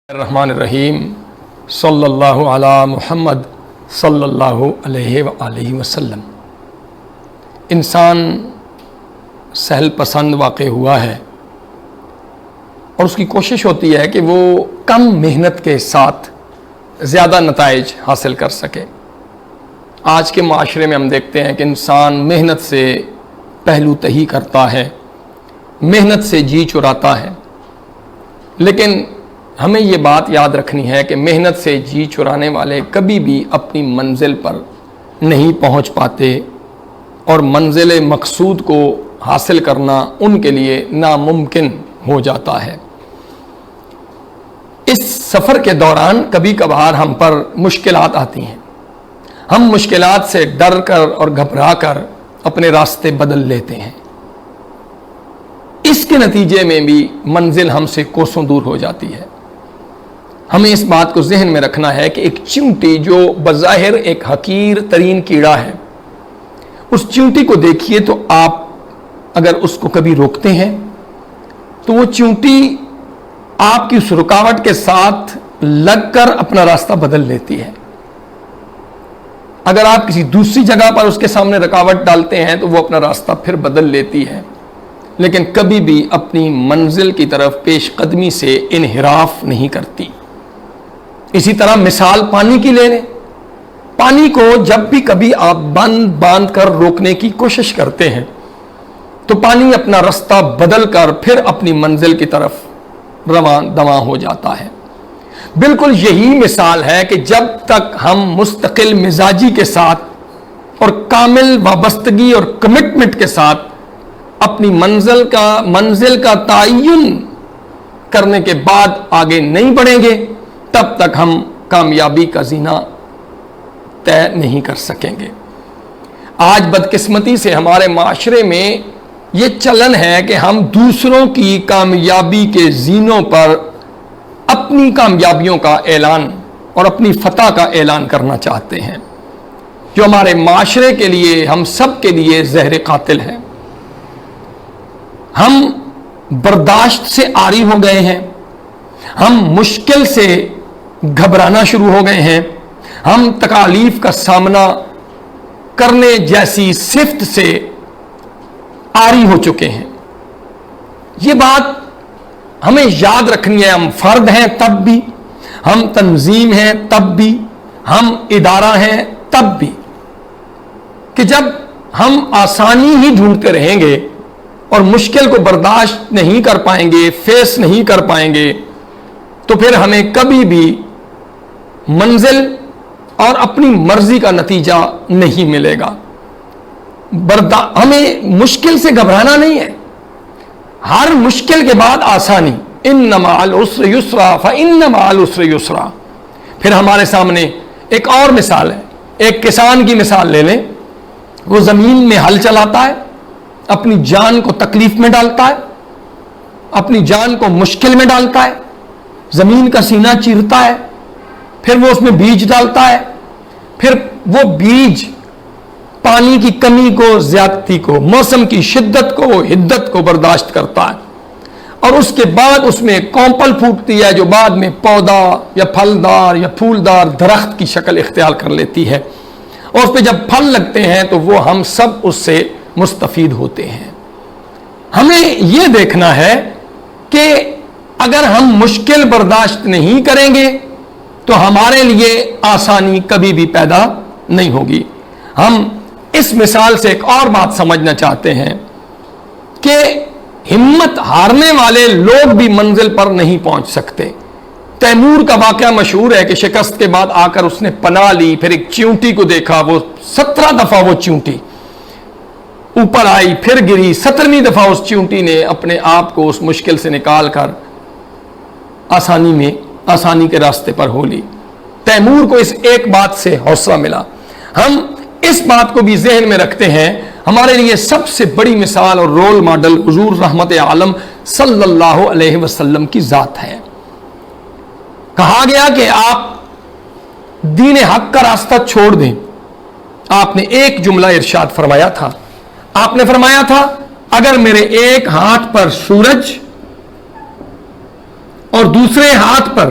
الرحمن الرحیم صلی اللہ علی محمد صلی اللہ علیہ وآلہ وسلم۔ انسان سہل پسند واقع ہوا ہے اور اس کی کوشش ہوتی ہے کہ وہ کم محنت کے ساتھ زیادہ نتائج حاصل کر سکے۔ آج کے معاشرے میں ہم دیکھتے ہیں کہ انسان محنت سے پہلو تہی کرتا ہے، محنت سے جی چراتا ہے، لیکن ہمیں یہ بات یاد رکھنی ہے کہ محنت سے جی چرانے والے کبھی بھی اپنی منزل پر نہیں پہنچ پاتے اور منزل مقصود کو حاصل کرنا ان کے لیے ناممکن ہو جاتا ہے۔ اس سفر کے دوران کبھی کبھار ہم پر مشکلات آتی ہیں، ہم مشکلات سے ڈر کر اور گھبرا کر اپنے راستے بدل لیتے ہیں، اس کے نتیجے میں بھی منزل ہم سے کوسوں دور ہو جاتی ہے۔ ہمیں اس بات کو ذہن میں رکھنا ہے کہ ایک چیونٹی جو بظاہر ایک حقیر ترین کیڑا ہے، اس چیونٹی کو دیکھیے تو آپ اگر اس کو کبھی روکتے ہیں تو وہ چیونٹی آپ کی اس رکاوٹ کے ساتھ لگ کر اپنا راستہ بدل لیتی ہے۔ اگر آپ کسی دوسری جگہ پر اس کے سامنے رکاوٹ ڈالتے ہیں تو وہ اپنا راستہ پھر بدل لیتی ہے، لیکن کبھی بھی اپنی منزل کی طرف پیش قدمی سے انحراف نہیں کرتی۔ اسی طرح مثال پانی کی لے لیں، پانی کو جب بھی کبھی آپ باندھ کر روکنے کی کوشش کرتے ہیں تو پانی اپنا راستہ بدل کر پھر اپنی منزل کی طرف رواں دواں ہو جاتا ہے۔ بالکل یہی مثال ہے کہ جب تک ہم مستقل مزاجی کے ساتھ اور کامل وابستگی اور کمٹمنٹ کے ساتھ اپنی منزل کا تعین کرنے کے بعد آگے نہیں بڑھیں گے، تب تک ہم کامیابی کا زینہ طے نہیں کر سکیں گے۔ آج بدقسمتی سے ہمارے معاشرے میں یہ چلن ہے کہ ہم دوسروں کی کامیابی کے زینوں پر اپنی کامیابیوں کا اعلان اور اپنی فتح کا اعلان کرنا چاہتے ہیں، جو ہمارے معاشرے کے لیے، ہم سب کے لیے زہر قاتل ہے۔ ہم برداشت سے عاری ہو گئے ہیں، ہم مشکل سے گھبرانا شروع ہو گئے ہیں، ہم تکالیف کا سامنا کرنے جیسی صفت سے عاری ہو چکے ہیں۔ یہ بات ہمیں یاد رکھنی ہے، ہم فرد ہیں تب بھی، ہم تنظیم ہیں تب بھی، ہم ادارہ ہیں تب بھی، کہ جب ہم آسانی ہی ڈھونڈتے رہیں گے اور مشکل کو برداشت نہیں کر پائیں گے، فیس نہیں کر پائیں گے، تو پھر ہمیں کبھی بھی منزل اور اپنی مرضی کا نتیجہ نہیں ملے گا۔ ہمیں مشکل سے گھبرانا نہیں ہے، ہر مشکل کے بعد آسانی، ان مع العسر یسرا فان مع العسر یسرا۔ پھر ہمارے سامنے ایک اور مثال ہے، ایک کسان کی مثال لے لیں، وہ زمین میں ہل چلاتا ہے، اپنی جان کو تکلیف میں ڈالتا ہے، اپنی جان کو مشکل میں ڈالتا ہے، زمین کا سینہ چیرتا ہے، پھر وہ اس میں بیج ڈالتا ہے، پھر وہ بیج پانی کی کمی کو، زیادتی کو، موسم کی شدت کو، حدت کو برداشت کرتا ہے، اور اس کے بعد اس میں کونپل پھوٹتی ہے جو بعد میں پودا یا پھلدار یا پھولدار درخت کی شکل اختیار کر لیتی ہے، اور اس پہ جب پھل لگتے ہیں تو وہ ہم سب اس سے مستفید ہوتے ہیں۔ ہمیں یہ دیکھنا ہے کہ اگر ہم مشکل برداشت نہیں کریں گے تو ہمارے لیے آسانی کبھی بھی پیدا نہیں ہوگی۔ ہم اس مثال سے ایک اور بات سمجھنا چاہتے ہیں کہ ہمت ہارنے والے لوگ بھی منزل پر نہیں پہنچ سکتے۔ تیمور کا واقعہ مشہور ہے کہ شکست کے بعد آ کر اس نے پناہ لی، پھر ایک چیونٹی کو دیکھا، وہ 17 دفعہ وہ چیونٹی اوپر آئی، پھر گری، 17ویں دفعہ اس چیونٹی نے اپنے آپ کو اس مشکل سے نکال کر آسانی کے راستے پر ہو لی۔ تیمور کو اس ایک بات سے حوصلہ ملا۔ ہم اس بات کو بھی ذہن میں رکھتے ہیں، ہمارے لیے سب سے بڑی مثال اور رول ماڈل حضور رحمت عالم صلی اللہ علیہ وسلم کی ذات ہے۔ کہا گیا کہ آپ دین حق کا راستہ چھوڑ دیں، آپ نے ایک جملہ ارشاد فرمایا تھا، آپ نے فرمایا تھا اگر میرے ایک ہاتھ پر سورج اور دوسرے ہاتھ پر